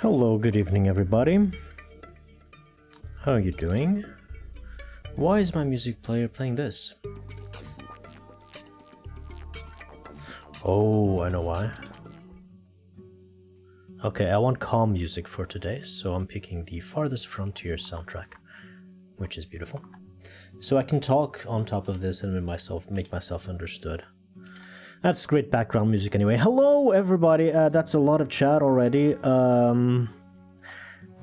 Hello, good evening everybody. How are you doing? Why is my music player playing this? Oh, I know why. Okay, I want calm music for today, so I'm picking the Farthest Frontier soundtrack, which is beautiful. So I can talk on top of this and make myself understood. That's great background music anyway. Hello everybody, that's a lot of chat already.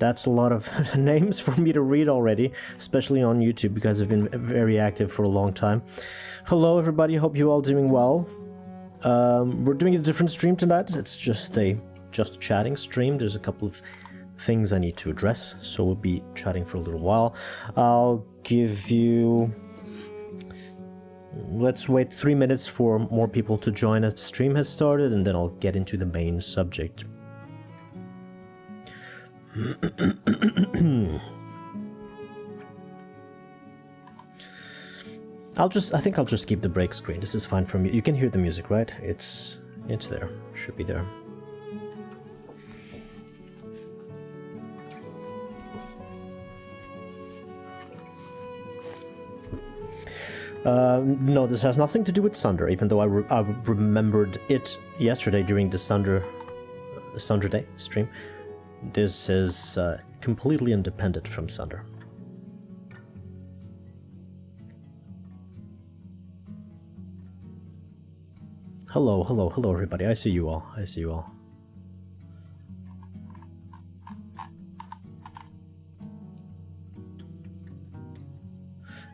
That's a lot of names for me to read already, especially on YouTube because I've been very active for a long time. Hello everybody, hope you're all doing well. We're doing a different stream tonight. It's just a chatting stream. There's a couple of things I need to address, so we'll be chatting for a little while. I'll give you... Let's wait 3 minutes for more people to join as the stream has started, and then I'll get into the main subject. I think I'll just keep the break screen. This is fine for me. You can hear the music, right? It's there. Should be there. No, this has nothing to do with Sunder, even though I remembered it yesterday during the Sunder Day stream. This is completely independent from Sunder. Hello everybody. I see you all.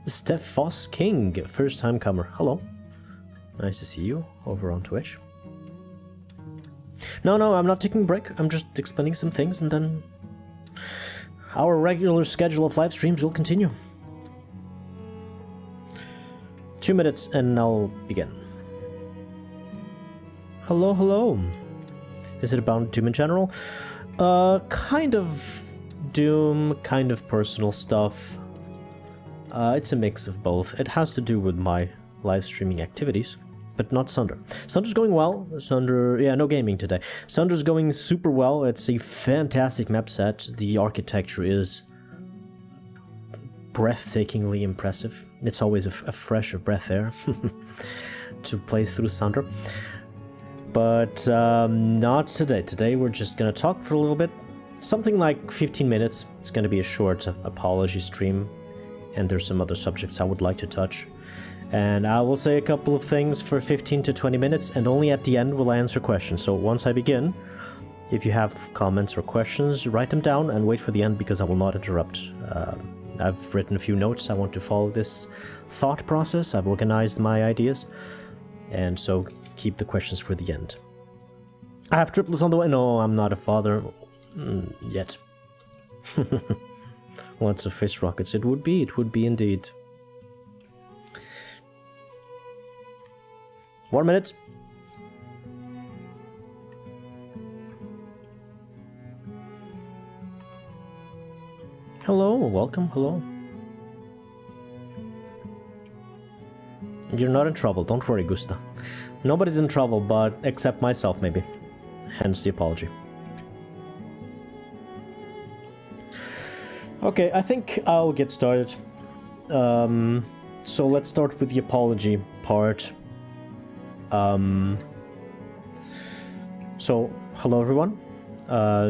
Steph Foss King, first time comer. Hello. Nice to see you over on Twitch. No, I'm not taking a break. I'm just explaining some things, and then our regular schedule of live streams will continue. 2 minutes and I'll begin. Hello. Is it about Doom in general? Kind of Doom, kind of personal stuff. It's a mix of both. It has to do with my live streaming activities, but not Sunder. Sunder's going well. No gaming today. Sunder's going super well. It's a fantastic map set. The architecture is breathtakingly impressive. It's always a fresh breath air to play through Sunder. But not today. Today we're just gonna talk for a little bit. Something like 15 minutes. It's gonna be a short apology stream. And there's some other subjects I would like to touch. And I will say a couple of things for 15 to 20 minutes, and only at the end will I answer questions. So once I begin, if you have comments or questions, write them down and wait for the end because I will not interrupt. I've written a few notes. I want to follow this thought process. I've organized my ideas. And so keep the questions for the end. I have triplets on the way. No, I'm not a father yet. Lots of fish rockets. It would be indeed. 1 minute. Hello, welcome, hello. You're not in trouble, don't worry, Gusta. Nobody's in trouble, but except myself, maybe. Hence the apology. Okay, I think I'll get started. So let's start with the apology part. So, hello everyone.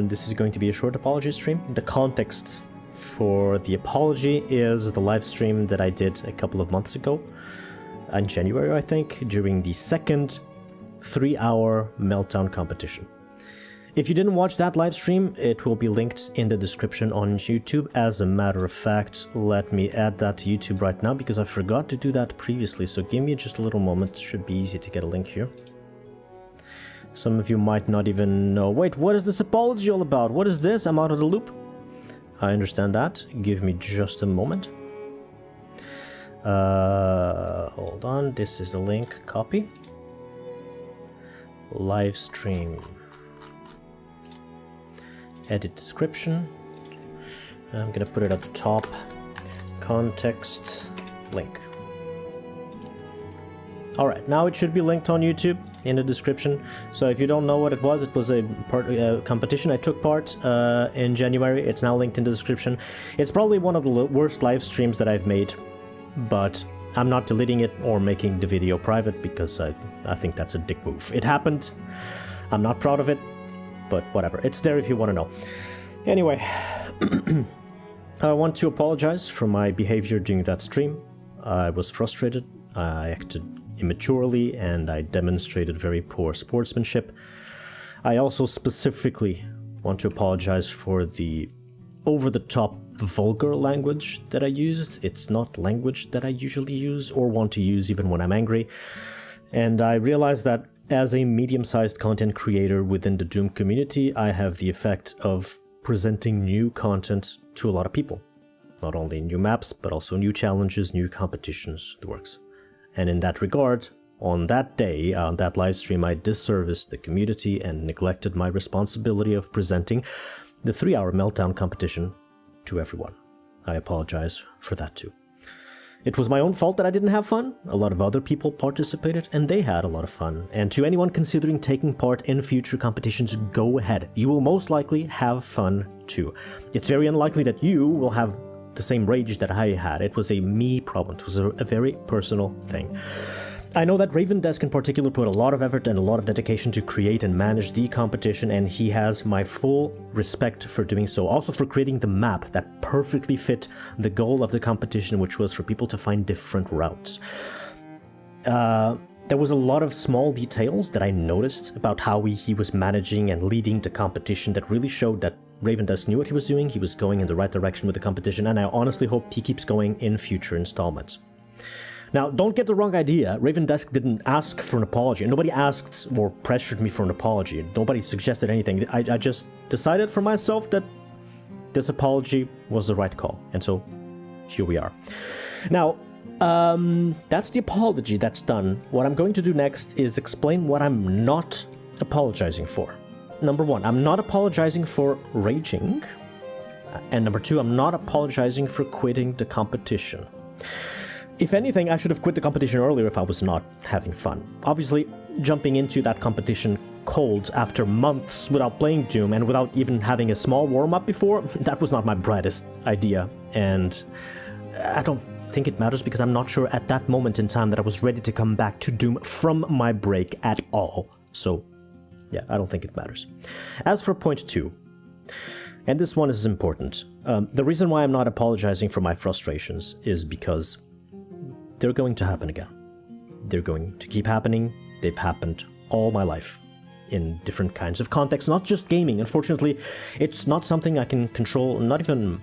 This is going to be a short apology stream. The context for the apology is the live stream that I did a couple of months ago, in January I think, during the second 3-hour meltdown competition. If you didn't watch that live stream, it will be linked in the description on YouTube. As a matter of fact, let me add that to YouTube right now because I forgot to do that previously, so give me just a little moment. It should be easy to get a link here. Some of you might not even know. Wait, what is this apology all about? What is this? I'm out of the loop. I understand that. Give me just a moment. Hold on. This is the link. Copy. Live stream. Edit description. I'm gonna put it at the top. Context link. Alright, now it should be linked on YouTube in the description. So if you don't know what it was a competition I took part in January. It's now linked in the description. It's probably one of the worst live streams that I've made, but I'm not deleting it or making the video private because I think that's a dick move. It happened. I'm not proud of it, but whatever. It's there if you want to know. Anyway, I want to apologize for my behavior during that stream. I was frustrated. I acted immaturely, and I demonstrated very poor sportsmanship. I also specifically want to apologize for the over-the-top vulgar language that I used. It's not language that I usually use or want to use even when I'm angry. And I realize that as a medium-sized content creator within the Doom community, I have the effect of presenting new content to a lot of people. Not only new maps, but also new challenges, new competitions, the works. And in that regard, on that day, on that live stream, I disserviced the community and neglected my responsibility of presenting the 3-hour Meltdown competition to everyone. I apologize for that too. It was my own fault that I didn't have fun. A lot of other people participated and they had a lot of fun. And to anyone considering taking part in future competitions, go ahead. You will most likely have fun too. It's very unlikely that you will have the same rage that I had. It was a me problem. It was a very personal thing. I know that Raven Desk in particular put a lot of effort and a lot of dedication to create and manage the competition, and he has my full respect for doing so. Also for creating the map that perfectly fit the goal of the competition, which was for people to find different routes. There was a lot of small details that I noticed about how he was managing and leading the competition that really showed that Raven Desk knew what he was doing, he was going in the right direction with the competition, and I honestly hope he keeps going in future installments. Now, don't get the wrong idea, Raven Desk didn't ask for an apology, and nobody asked or pressured me for an apology, nobody suggested anything. I just decided for myself that this apology was the right call, and so here we are. Now, that's the apology that's done. What I'm going to do next is explain what I'm not apologizing for. Number one, I'm not apologizing for raging. And number two, I'm not apologizing for quitting the competition. If anything, I should have quit the competition earlier if I was not having fun. Obviously, jumping into that competition cold after months without playing Doom and without even having a small warm-up before, that was not my brightest idea. And I don't think it matters because I'm not sure at that moment in time that I was ready to come back to Doom from my break at all. So yeah, I don't think it matters. As for point 2, and this one is important, the reason why I'm not apologizing for my frustrations is because they're going to happen again. They're going to keep happening. They've happened all my life in different kinds of contexts, not just gaming. Unfortunately, it's not something I can control, not even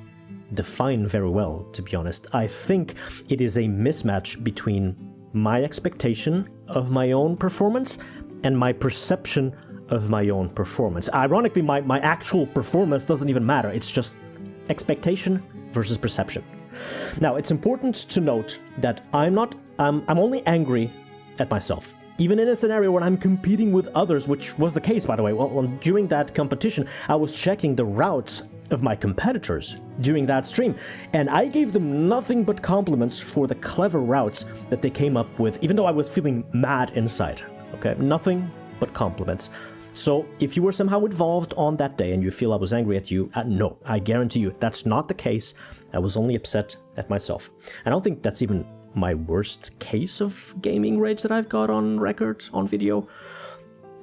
define very well, to be honest. I think it is a mismatch between my expectation of my own performance and my perception of my own performance. Ironically, my actual performance doesn't even matter. It's just expectation versus perception. Now, it's important to note that I'm only angry at myself. Even in a scenario where I'm competing with others, which was the case, by the way. Well, during that competition, I was checking the routes of my competitors during that stream, and I gave them nothing but compliments for the clever routes that they came up with, even though I was feeling mad inside. Okay, nothing but compliments. So if you were somehow involved on that day and you feel I was angry at you, no, I guarantee you that's not the case. I was only upset at myself. I don't think that's even my worst case of gaming rage that I've got on record, on video.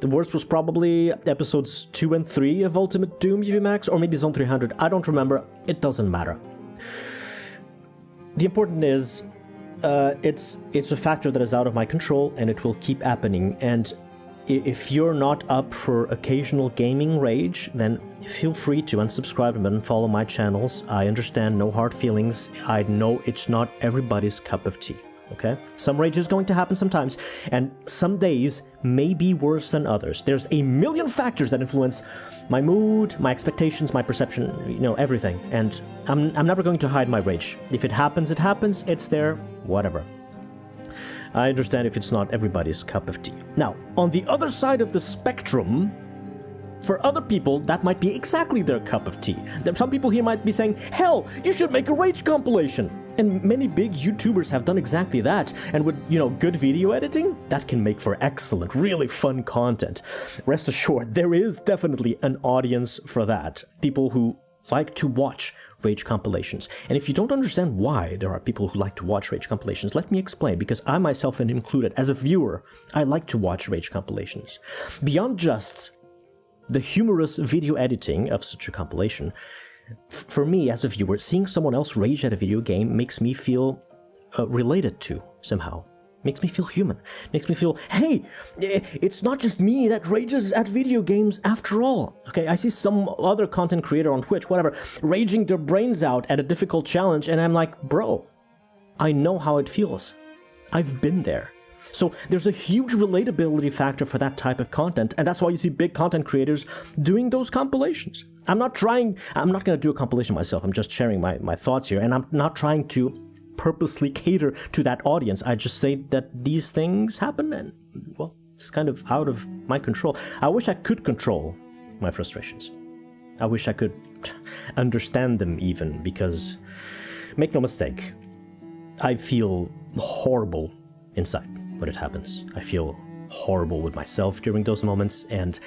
The worst was probably episodes 2 and 3 of Ultimate Doom UVMAX, or maybe Zone 300, I don't remember, it doesn't matter. The important is, it's a factor that is out of my control and it will keep happening, and if you're not up for occasional gaming rage, then feel free to unsubscribe and unfollow my channels. I understand, no hard feelings. I know it's not everybody's cup of tea, okay? Some rage is going to happen sometimes, and some days may be worse than others. There's a million factors that influence my mood, my expectations, my perception, everything. And I'm never going to hide my rage. If it happens, it happens. It's there, whatever. I understand if it's not everybody's cup of tea. Now, on the other side of the spectrum, for other people, that might be exactly their cup of tea. Some people here might be saying, hell, you should make a rage compilation. And many big YouTubers have done exactly that. And with, good video editing, that can make for excellent, really fun content. Rest assured, there is definitely an audience for that. People who like to watch rage compilations. And if you don't understand why there are people who like to watch rage compilations, let me explain, because I myself am included. As a viewer, I like to watch rage compilations. Beyond just the humorous video editing of such a compilation, for me, as a viewer, seeing someone else rage at a video game makes me feel related to, somehow. Makes me feel human. Makes me feel, hey, it's not just me that rages at video games after all. Okay, I see some other content creator on Twitch, whatever, raging their brains out at a difficult challenge, and I'm like, bro, I know how it feels. I've been there. So there's a huge relatability factor for that type of content, and that's why you see big content creators doing those compilations. I'm not going to do a compilation myself, I'm just sharing my thoughts here, and I'm not trying to purposely cater to that audience. I just say that these things happen, and, well, it's kind of out of my control. I wish I could control my frustrations. I wish I could understand them even, because, make no mistake, I feel horrible inside when it happens. I feel horrible with myself during those moments, and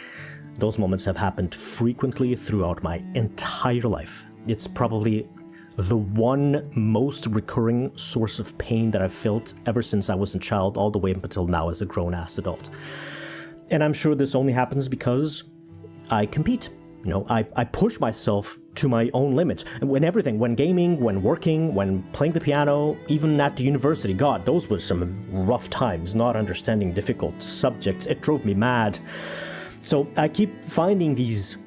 those moments have happened frequently throughout my entire life. It's probably the one most recurring source of pain that I've felt ever since I was a child, all the way up until now as a grown-ass adult. And I'm sure this only happens because I compete. I push myself to my own limits. When gaming, when working, when playing the piano, even at the university. God, those were some rough times, not understanding difficult subjects. It drove me mad. So I keep finding these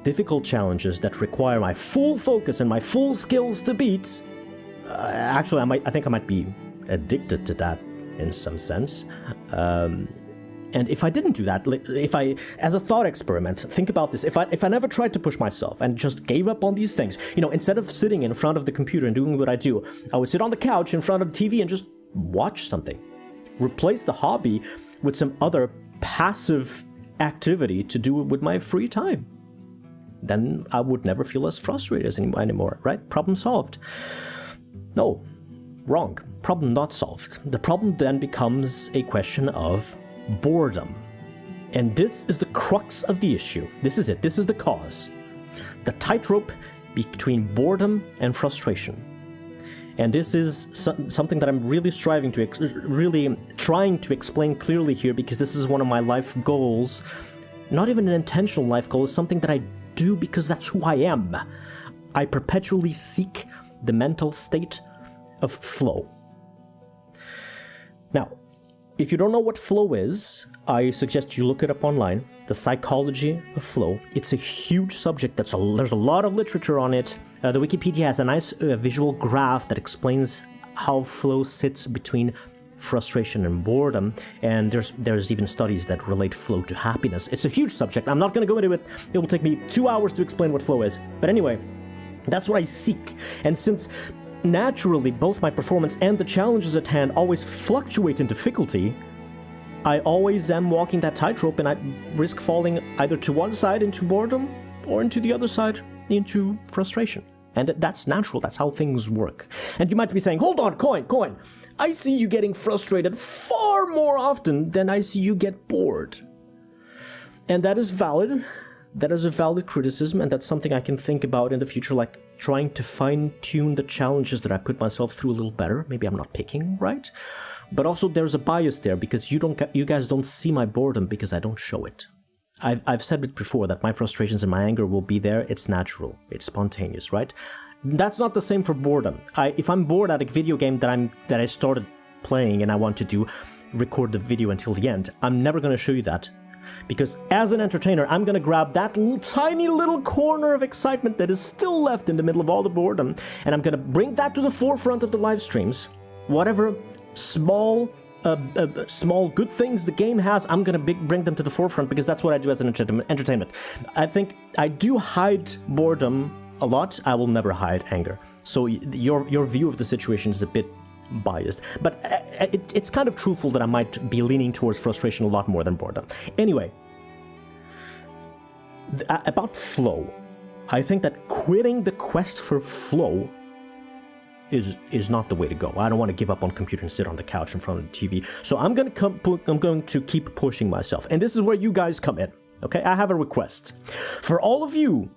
difficult challenges that require my full focus and my full skills to beat. Actually, I think I might be addicted to that in some sense. And if I didn't do that, as a thought experiment, think about this. If I never tried to push myself and just gave up on these things, instead of sitting in front of the computer and doing what I do, I would sit on the couch in front of the TV and just watch something. Replace the hobby with some other passive activity to do with my free time. Then I would never feel as frustrated anymore, right? Problem solved. No, wrong. Problem not solved. The problem then becomes a question of boredom. And this is the crux of the issue. This is it. This is the cause. The tightrope between boredom and frustration. And this is something that I'm really trying to explain clearly here, because this is one of my life goals. Not even an intentional life goal, it's something that I do because that's who I am. I perpetually seek the mental state of flow. Now, if you don't know what flow is, I suggest you look it up online. The psychology of flow. It's a huge subject. There's a lot of literature on it. The Wikipedia has a nice visual graph that explains how flow sits between frustration and boredom, and there's even studies that relate flow to happiness. It's a huge subject. I'm not going to go into it. It will take me 2 hours to explain what flow is. But anyway, that's what I seek. And since naturally both my performance and the challenges at hand always fluctuate in difficulty, I always am walking that tightrope, and I risk falling either to one side into boredom or into the other side into frustration. And that's natural. That's how things work. And you might be saying, hold on, Coin. I see you getting frustrated far more often than I see you get bored. And that is valid. That is a valid criticism, and that's something I can think about in the future, like trying to fine-tune the challenges that I put myself through a little better. Maybe I'm not picking right. But also there's a bias there, because you guys don't see my boredom because I don't show it. I've said it before that my frustrations and my anger will be there. It's natural. It's spontaneous, right? That's not the same for boredom. If I'm bored at a video game that I started playing and I want to record the video until the end, I'm never going to show you that. Because as an entertainer, I'm going to grab that tiny little corner of excitement that is still left in the middle of all the boredom, and I'm going to bring that to the forefront of the live streams. Whatever small good things the game has, I'm going to bring them to the forefront, because that's what I do as an entertainment. I think I do hide boredom a lot. I will never hide anger. So your view of the situation is a bit biased, but it's kind of truthful that I might be leaning towards frustration a lot more than boredom. Anyway, about flow, I think that quitting the quest for flow is not the way to go. I don't want to give up on computer and sit on the couch in front of the TV. So I'm going to keep pushing myself. And this is where you guys come in. Okay, I have a request. For all of you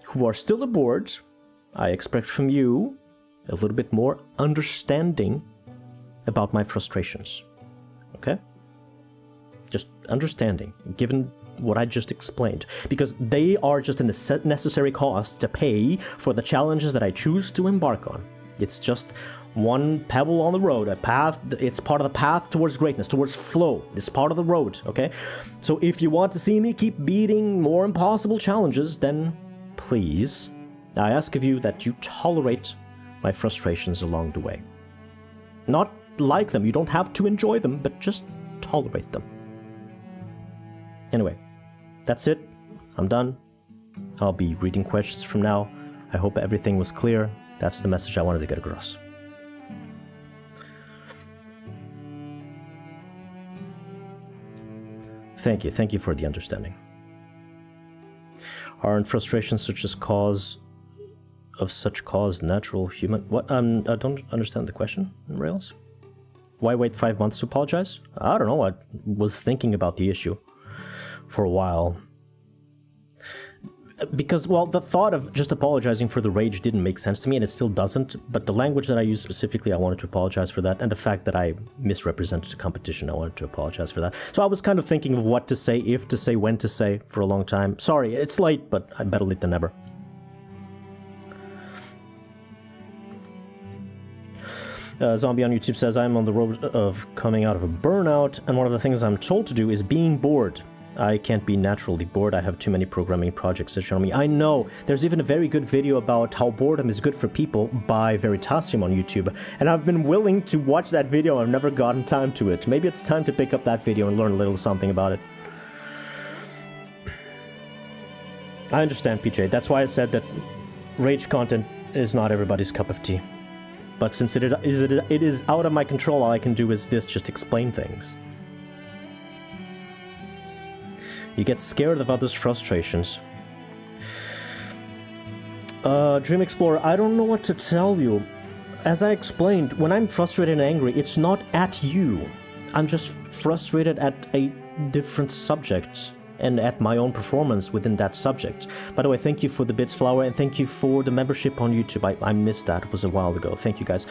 who are still aboard, I expect from you a little bit more understanding about my frustrations. Okay? Just understanding, given what I just explained, because they are just a necessary cost to pay for the challenges that I choose to embark on. It's just one pebble on the road, a path. It's part of the path towards greatness, towards flow. It's part of the road, okay? So if you want to see me keep beating more impossible challenges, then please, I ask of you that you tolerate my frustrations along the way. Not like them, you don't have to enjoy them, but just tolerate them. Anyway, that's it. I'm done. I'll be reading questions from now. I hope everything was clear. That's the message I wanted to get across. Thank you for the understanding. Aren't frustrations such as cause of such cause natural human? What? I don't understand the question, Rails. Why wait 5 months to apologize? I don't know. I was thinking about the issue for a while. Because, well, the thought of just apologizing for the rage didn't make sense to me, and it still doesn't, but the language that I used specifically, I wanted to apologize for that, and the fact that I misrepresented the competition, I wanted to apologize for that. So I was kind of thinking of what to say, if to say, when to say, for a long time. Sorry, it's late, but I'm better late than never. Zombie on YouTube says, I'm on the road of coming out of a burnout, and one of the things I'm told to do is being bored. I can't be naturally bored. I have too many programming projects that show me. I know. There's even a very good video about how boredom is good for people by Vytaan on YouTube. And I've been willing to watch that video. I've never gotten time to it. Maybe it's time to pick up that video and learn a little something about it. I understand, PJ. That's why I said that rage content is not everybody's cup of tea. But since it is out of my control, all I can do is this, just explain things. You get scared of others' frustrations. Dream Explorer, I don't know what to tell you. As I explained, when I'm frustrated and angry, it's not at you. I'm just frustrated at a different subject and at my own performance within that subject. By the way, thank you for the bits, Flower, and thank you for the membership on YouTube. I missed that. It was a while ago. Thank you, guys.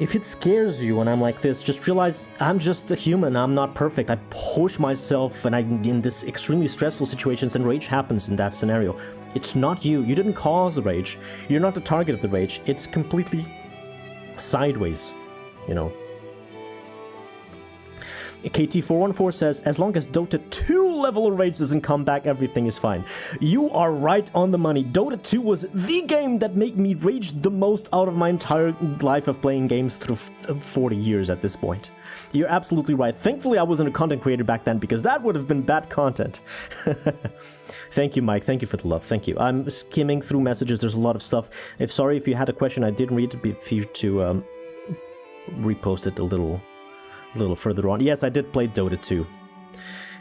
If it scares you when I'm like this, just realize I'm just a human. I'm not perfect. I push myself and I'm in this extremely stressful situations, and rage happens in that scenario. It's not you. You didn't cause the rage. You're not the target of the rage. It's completely sideways, you know. KT414 says, as long as Dota 2 level of rage doesn't come back, everything is fine. You are right on the money. Dota 2 was the game that made me rage the most out of my entire life of playing games through 40 years at this point. You're absolutely right. Thankfully, I wasn't a content creator back then, because that would have been bad content. Thank you, Mike. Thank you for the love. Thank you. I'm skimming through messages. There's a lot of stuff. Sorry if you had a question I didn't read, if you to repost it a little further on. Yes, I did play Dota 2.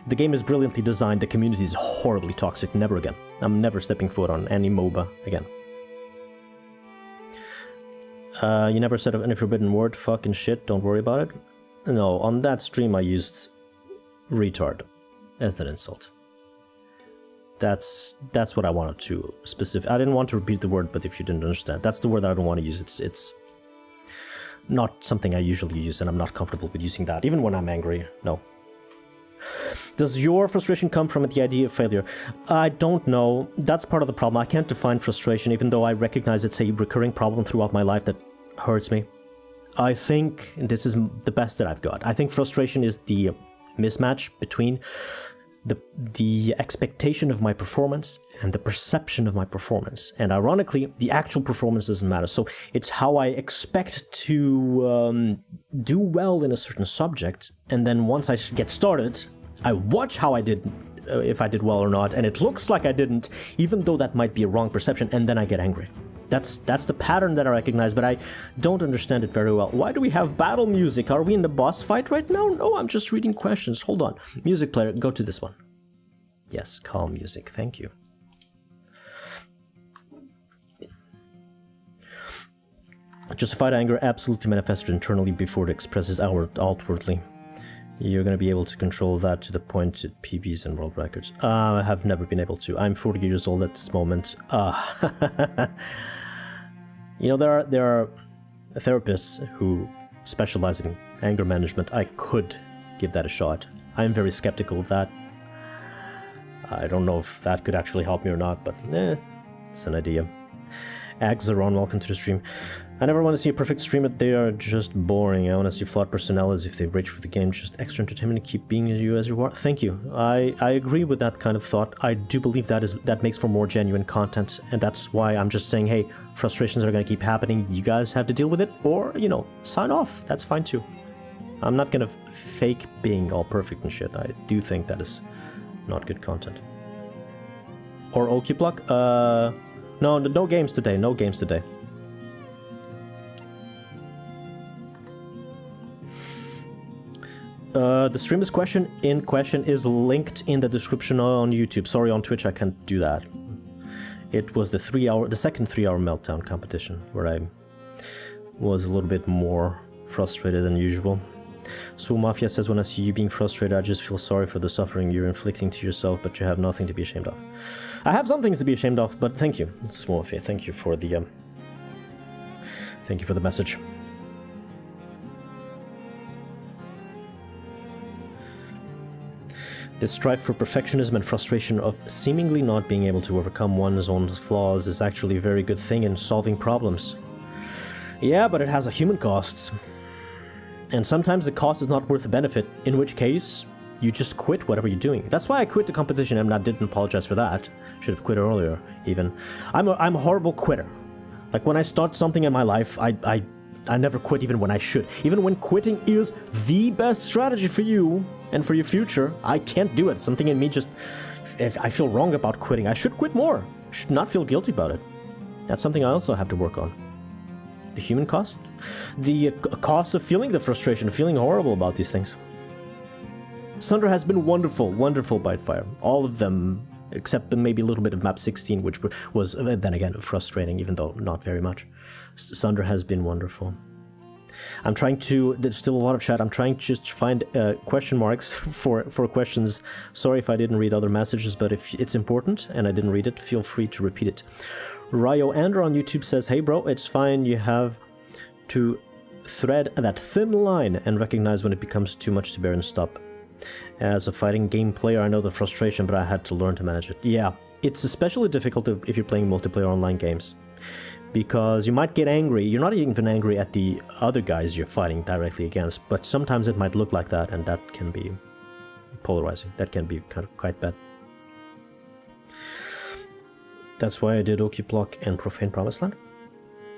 The game is brilliantly designed. The community is horribly toxic. Never again. I'm never stepping foot on any MOBA again. You never said any forbidden word. Fucking shit. Don't worry about it. No, on that stream I used retard as an insult. That's what I wanted to specify. I didn't want to repeat the word, but if you didn't understand, that's the word that I don't want to use. It's not something I usually use, and I'm not comfortable with using that, even when I'm angry. No. Does your frustration come from the idea of failure? I don't know. That's part of the problem. I can't define frustration, even though I recognize it's a recurring problem throughout my life that hurts me. I think this is the best that I've got. I think frustration is the mismatch between the expectation of my performance and the perception of my performance. And ironically, the actual performance doesn't matter. So it's how I expect to do well in a certain subject, and then once I get started, I watch how I did, if I did well or not, and it looks like I didn't, even though that might be a wrong perception, and then I get angry. That's the pattern that I recognize, but I don't understand it very well. Why do we have battle music? Are we in the boss fight right now? No, I'm just reading questions. Hold on. Music player, go to this one. Yes, calm music. Thank you. Justified anger absolutely manifested internally before it expresses outwardly. You're going to be able to control that to the point at PBs and world records. I have never been able to. I'm 40 years old at this moment. You know, there are therapists who specialize in anger management. I could give that a shot. I'm very skeptical of that. I don't know if that could actually help me or not, but it's an idea. Agzaron, welcome to the stream. I never want to see a perfect stream, but they are just boring. I want to see flawed personalities if they rage for the game. Just extra entertainment, keep being you as you are. Thank you. I agree with that kind of thought. I do believe that makes for more genuine content, and that's why I'm just saying, hey, frustrations are going to keep happening. You guys have to deal with it, or, you know, sign off. That's fine too. I'm not going to fake being all perfect and shit. I do think that is not good content. Or Okiblock? No games today. No games today. The streamer's question is linked in the description on YouTube. Sorry, on Twitch I can't do that. It was the second 3-hour meltdown competition where I was a little bit more frustrated than usual. So Mafia says, when I see you being frustrated, I just feel sorry for the suffering you're inflicting to yourself, but you have nothing to be ashamed of. I have some things to be ashamed of, but thank you, Mafia. Thank you for the message. This strive for perfectionism and frustration of seemingly not being able to overcome one's own flaws is actually a very good thing in solving problems. Yeah, but it has a human cost. And sometimes the cost is not worth the benefit, in which case, you just quit whatever you're doing. That's why I quit the competition, and I didn't apologize for that. Should have quit earlier, even. I'm a horrible quitter. Like, when I start something in my life, I never quit even when I should. Even when quitting is the best strategy for you and for your future, I can't do it. Something in me just... I feel wrong about quitting. I should quit more. I should not feel guilty about it. That's something I also have to work on. The human cost? The cost of feeling the frustration, of feeling horrible about these things. Sunder has been wonderful, wonderful by fire. All of them, except maybe a little bit of map 16, which was, then again, frustrating, even though not very much. Sunder has been wonderful. I'm trying to, there's still a lot of chat, I'm trying to just find question marks for questions. Sorry if I didn't read other messages, but if it's important and I didn't read it, feel free to repeat it. Ryo Andrew on YouTube says, hey bro, it's fine, you have to thread that thin line and recognize when it becomes too much to bear and stop. As a fighting game player, I know the frustration, but I had to learn to manage it. Yeah, it's especially difficult if you're playing multiplayer online games. Because you might get angry, you're not even angry at the other guys you're fighting directly against, but sometimes it might look like that, and that can be polarizing. That can be kind of quite bad. That's why I did Okiblock and Profane Promised Land.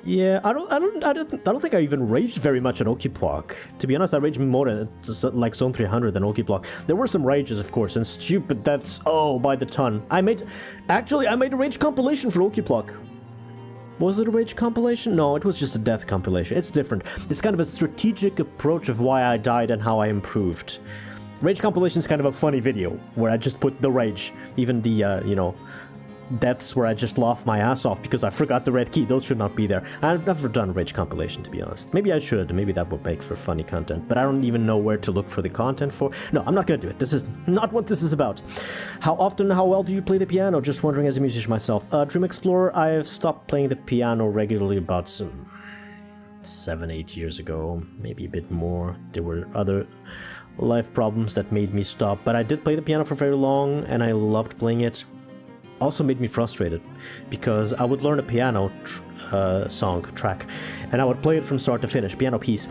Yeah, I don't think I even raged very much at Okiblock. To be honest, I raged more at like Zone 300 than Okiblock. There were some rages, of course, and stupid deaths, oh, by the ton. I made a rage compilation for Okiblock. Was it a rage compilation? No, it was just a death compilation. It's different. It's kind of a strategic approach of why I died and how I improved. Rage compilation is kind of a funny video, where I just put the rage, even the, you know, deaths where I just laugh my ass off because I forgot the red key. Those should not be there. I've never done a rage compilation, to be honest. Maybe I should. Maybe that would make for funny content. But I don't even know where to look for the content for. No, I'm not going to do it. This is not what this is about. How often, how well do you play the piano? Just wondering as a musician myself. Dream Explorer, I have stopped playing the piano regularly about some 7-8 years ago. Maybe a bit more. There were other life problems that made me stop. But I did play the piano for very long, and I loved playing it. Also made me frustrated because I would learn a piano track and I would play it from start to finish, piano piece,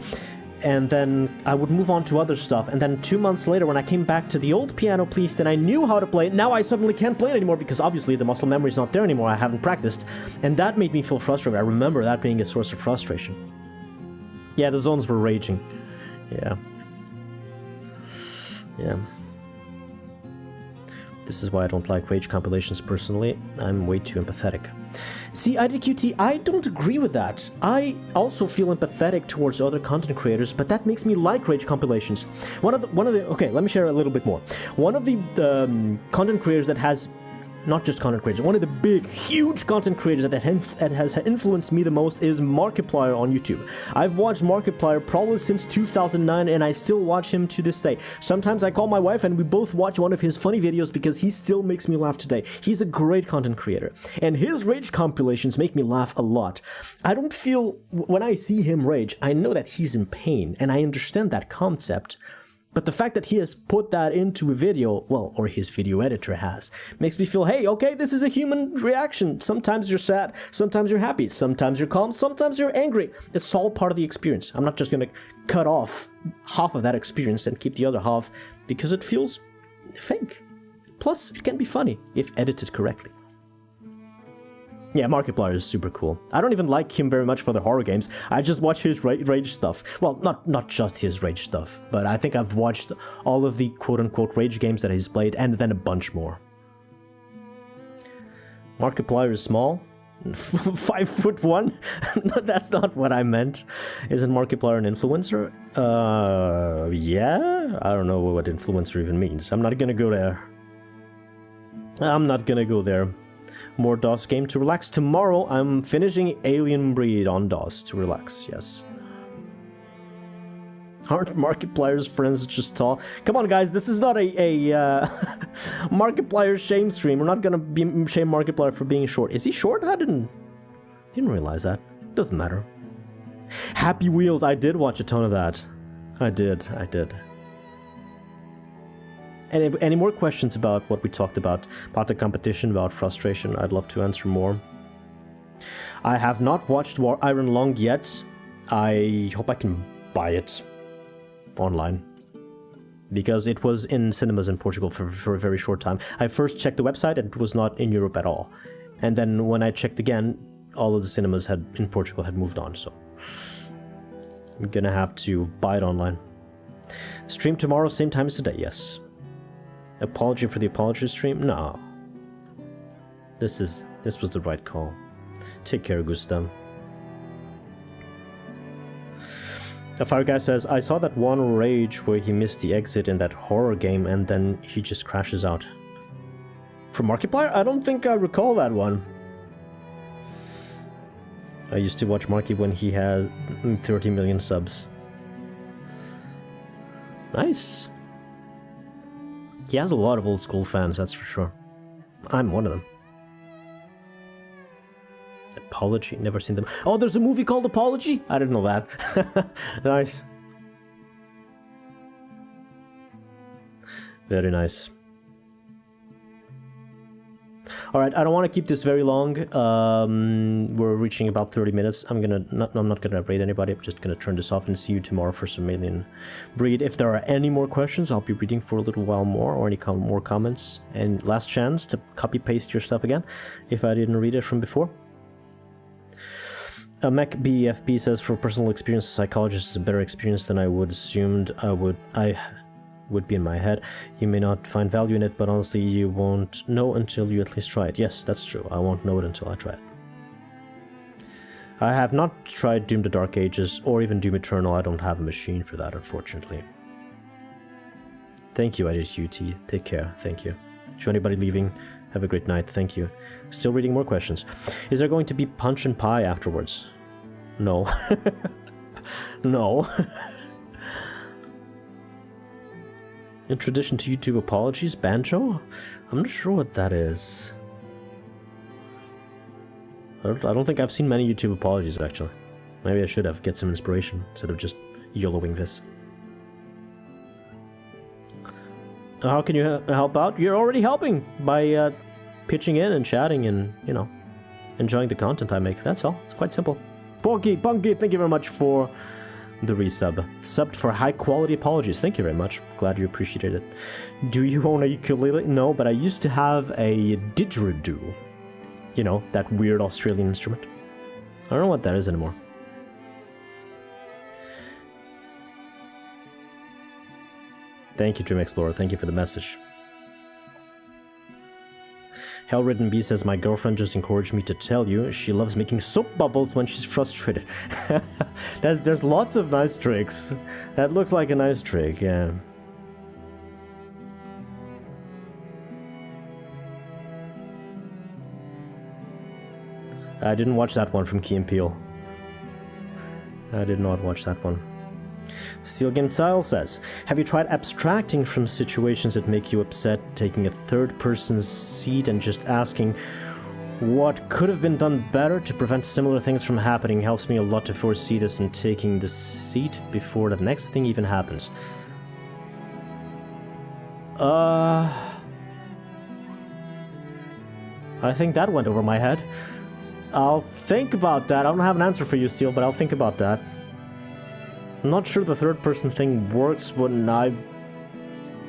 and then I would move on to other stuff, and then 2 months later when I came back to the old piano piece and I knew how to play it, now I suddenly can't play it anymore because obviously the muscle memory is not there anymore. I haven't practiced, and that made me feel frustrated. I remember that being a source of frustration. Yeah, the zones were raging. Yeah. This is why I don't like rage compilations personally. I'm way too empathetic. See, IDQT, I don't agree with that. I also feel empathetic towards other content creators, but that makes me like rage compilations. One of the okay, let me share a little bit more. One of the content creators that has not just content creators, one of the big, huge content creators that has influenced me the most is Markiplier on YouTube. I've watched Markiplier probably since 2009, and I still watch him to this day. Sometimes I call my wife and we both watch one of his funny videos because he still makes me laugh today. He's a great content creator, and his rage compilations make me laugh a lot. I don't feel, when I see him rage, I know that he's in pain, and I understand that concept. But the fact that he has put that into a video, well, or his video editor has, makes me feel, hey, okay, this is a human reaction. Sometimes you're sad, sometimes you're happy, sometimes you're calm, sometimes you're angry. It's all part of the experience. I'm not just going to cut off half of that experience and keep the other half because it feels fake. Plus, it can be funny if edited correctly. Yeah, Markiplier is super cool. I don't even like him very much for the horror games. I just watch his rage stuff. Well, not just his rage stuff, but I think I've watched all of the quote-unquote rage games that he's played, and then a bunch more. Markiplier is small. 5'1"? That's not what I meant. Isn't Markiplier an influencer? Yeah? I don't know what influencer even means. I'm not gonna go there. I'm not gonna go there. More DOS game to relax. Tomorrow I'm finishing Alien Breed on DOS to relax, yes. Aren't Markiplier's friends just tall? Come on guys, this is not a Markiplier shame stream. We're not gonna shame Markiplier for being short. Is he short? I didn't realize that. Doesn't matter. Happy Wheels, I did watch a ton of that. I did. Any more questions about what we talked about the competition, about frustration? I'd love to answer more. I have not watched Iron Lung yet. I hope I can buy it online, because it was in cinemas in Portugal for a very short time. I first checked the website and it was not in Europe at all. And then when I checked again, all of the cinemas in Portugal had moved on, so I'm gonna have to buy it online. Stream tomorrow, same time as today, yes. Apology for the apology stream? No. This was the right call. Take care, Gustav. A Fire Guy says, I saw that one rage where he missed the exit in that horror game and then he just crashes out. For Markiplier? I don't think I recall that one. I used to watch Marky when he had 30 million subs. Nice. He has a lot of old school fans, that's for sure. I'm one of them. Apology, never seen them. Oh, there's a movie called Apology? I didn't know that. Nice. Very nice. Alright, I don't want to keep this very long. We're reaching about 30 minutes. I'm not gonna rate anybody. I'm just gonna turn this off and see you tomorrow for some Alien Breed. If there are any more questions, I'll be reading for a little while more, or any more comments. And last chance to copy paste your stuff again, if I didn't read it from before. Mech BFP says, for personal experience, a psychologist is a better experience than I would assumed I would be in my head. You may not find value in it, but honestly you won't know until you at least try it. Yes, that's true. I won't know it until I try it. I have not tried Doom the Dark Ages or even Doom Eternal. I don't have a machine for that, unfortunately. Thank you, IDUT. Take care. Thank you. To anybody leaving, have a great night. Thank you. Still reading more questions. Is there going to be punch and pie afterwards? No. No. In tradition to YouTube apologies, Banjo? I'm not sure what that is. I don't think I've seen many YouTube apologies, actually. Maybe I should have, get some inspiration, instead of just YOLOing this. How can you help out? You're already helping by pitching in and chatting and, you know, enjoying the content I make. That's all. It's quite simple. Bunky, thank you very much for the resub. Subbed for high quality apologies. Thank you very much. Glad you appreciated it. Do you own a ukulele? No, but I used to have a didgeridoo. You know, that weird Australian instrument. I don't know what that is anymore. Thank you, Dream Explorer. Thank you for the message. Hellridden B says, my girlfriend just encouraged me to tell you she loves making soap bubbles when she's frustrated. There's lots of nice tricks. That looks like a nice trick, yeah. I didn't watch that one from Key and Peele. I did not watch that one. Steelgensile says, have you tried abstracting from situations that make you upset, taking a third person's seat and just asking what could have been done better to prevent similar things from happening? Helps me a lot to foresee this and taking the seat before the next thing even happens. I think that went over my head. I'll think about that. I don't have an answer for you, Steel, but I'll think about that. I'm not sure the third-person thing works when I'm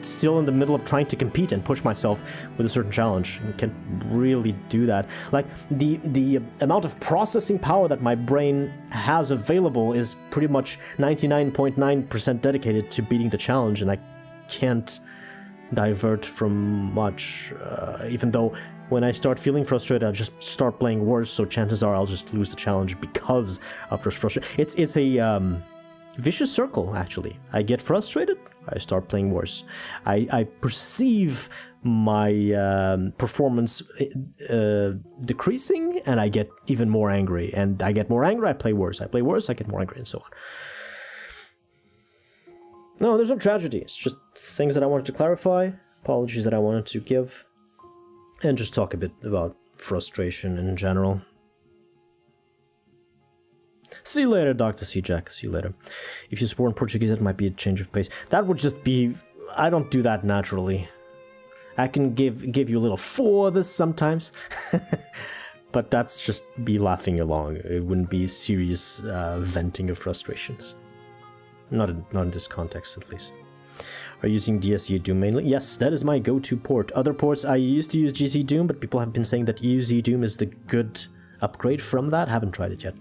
still in the middle of trying to compete and push myself with a certain challenge. I can't really do that. Like, the amount of processing power that my brain has available is pretty much 99.9% dedicated to beating the challenge, and I can't divert from much, even though when I start feeling frustrated, I'll just start playing worse, so chances are I'll just lose the challenge because of this frustration. It's a vicious circle, actually. I get frustrated, I start playing worse. I perceive my performance decreasing, and I get even more angry. And I get more angry, I play worse. I play worse, I get more angry, and so on. No, there's no tragedy. It's just things that I wanted to clarify, apologies that I wanted to give, and just talk a bit about frustration in general. See you later, Dr. C. Jack. See you later. If you support in Portuguese, that might be a change of pace. That would just be... I don't do that naturally. I can give you a little for this sometimes. But that's just be laughing along. It wouldn't be serious venting of frustrations. Not in this context, at least. Are you using DSE Doom mainly? Yes, that is my go-to port. Other ports, I used to use GC Doom, but people have been saying that UZ Doom is the good upgrade from that. Haven't tried it yet.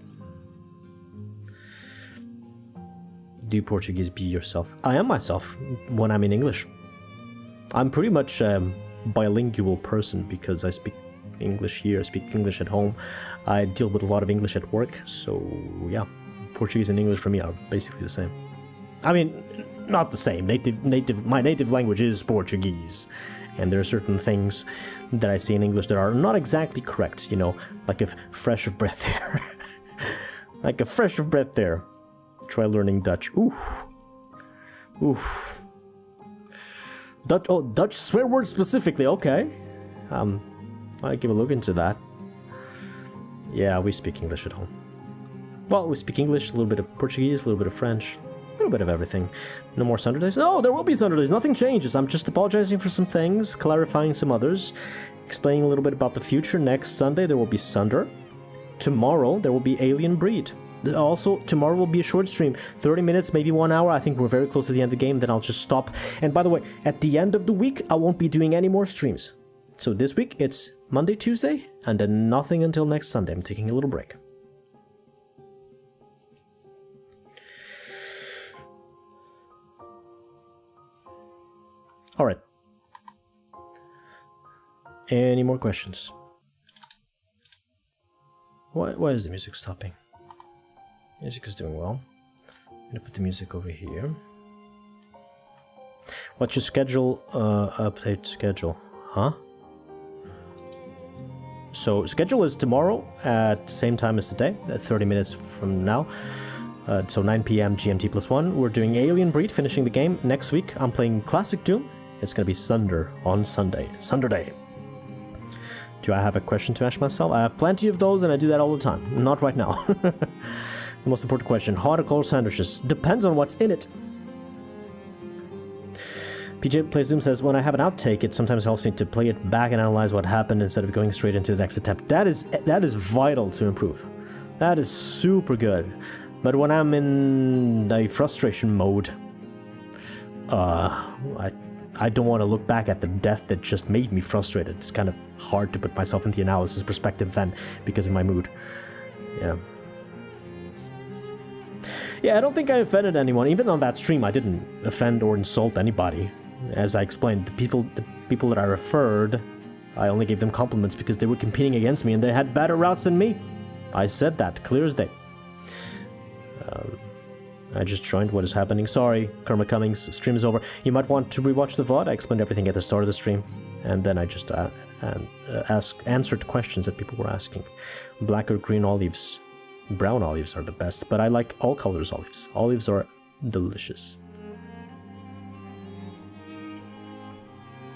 Do Portuguese be yourself? I am myself when I'm in English. I'm pretty much a bilingual person because I speak English here, I speak English at home. I deal with a lot of English at work, so yeah, Portuguese and English for me are basically the same. I mean, not the same. My native language is Portuguese, and there are certain things that I say in English that are not exactly correct, you know, like a fresh of breath there. Like a fresh of breath there. Try learning Dutch. Oof. Oof. Dutch, oh, Dutch swear words specifically, okay. I'll give a look into that. Yeah, we speak English at home. Well, we speak English, a little bit of Portuguese, a little bit of French, a little bit of everything. No more Sundays? No, there will be Sundays. Nothing changes. I'm just apologizing for some things, clarifying some others, explaining a little bit about the future. Next Sunday, there will be Sunder. Tomorrow, there will be Alien Breed. Also, tomorrow will be a short stream, 30 minutes, maybe 1 hour. I think we're very close to the end of the game, then I'll just stop. And by the way, at the end of the week, I won't be doing any more streams. So this week, it's Monday, Tuesday, and then nothing until next Sunday. I'm taking a little break. Alright. Any more questions? Why is the music stopping? Music is doing well. I'm gonna put the music over here. What's your schedule? Update schedule. Huh? So schedule is tomorrow at the same time as today, 30 minutes from now. So 9 p.m. GMT +1. We're doing Alien Breed, finishing the game. Next week, I'm playing Classic Doom. It's gonna be Sunder on Sunday. Sunder Day. Do I have a question to ask myself? I have plenty of those, and I do that all the time. Not right now. The most important question. Hot or cold sandwiches? Depends on what's in it. PJ Plays Doom says, when I have an outtake, it sometimes helps me to play it back and analyze what happened instead of going straight into the next attempt. That is vital to improve. That is super good. But when I'm in a frustration mode, I don't want to look back at the death that just made me frustrated. It's kind of hard to put myself in the analysis perspective then because of my mood. Yeah. Yeah, I don't think I offended anyone. Even on that stream, I didn't offend or insult anybody. As I explained, the people that I referred, I only gave them compliments because they were competing against me and they had better routes than me. I said that, clear as day. I just joined. What is happening? Sorry, Karma Cummings. Stream is over. You might want to rewatch the VOD. I explained everything at the start of the stream, and then I just and answered questions that people were asking. Black or green olives, brown olives are the best, but I like all colors olives. Olives are delicious.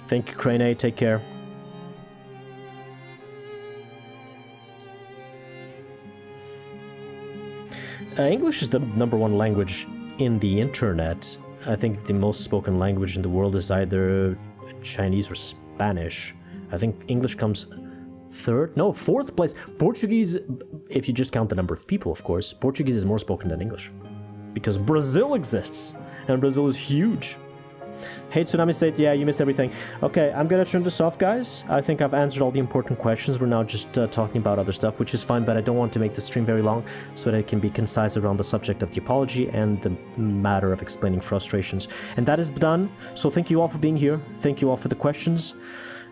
Thank you, Crane. Take care. English is the #1 language in the internet. I think the most spoken language in the world is either Chinese or Spanish. I think English comes third? No, fourth place. Portuguese, if you just count the number of people, of course, Portuguese is more spoken than English. Because Brazil exists, and Brazil is huge. Hey, Tsunami State, yeah, you missed everything. Okay, I'm gonna turn this off, guys. I think I've answered all the important questions. We're now just talking about other stuff, which is fine, but I don't want to make the stream very long so that it can be concise around the subject of the apology and the matter of explaining frustrations. And that is done, so thank you all for being here. Thank you all for the questions.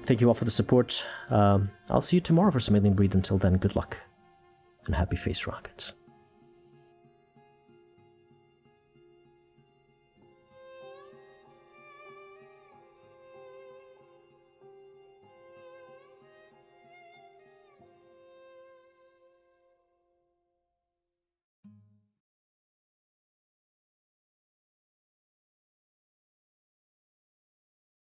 Thank you all for the support. I'll see you tomorrow for some Alien Breed. Until then, good luck and happy face rockets.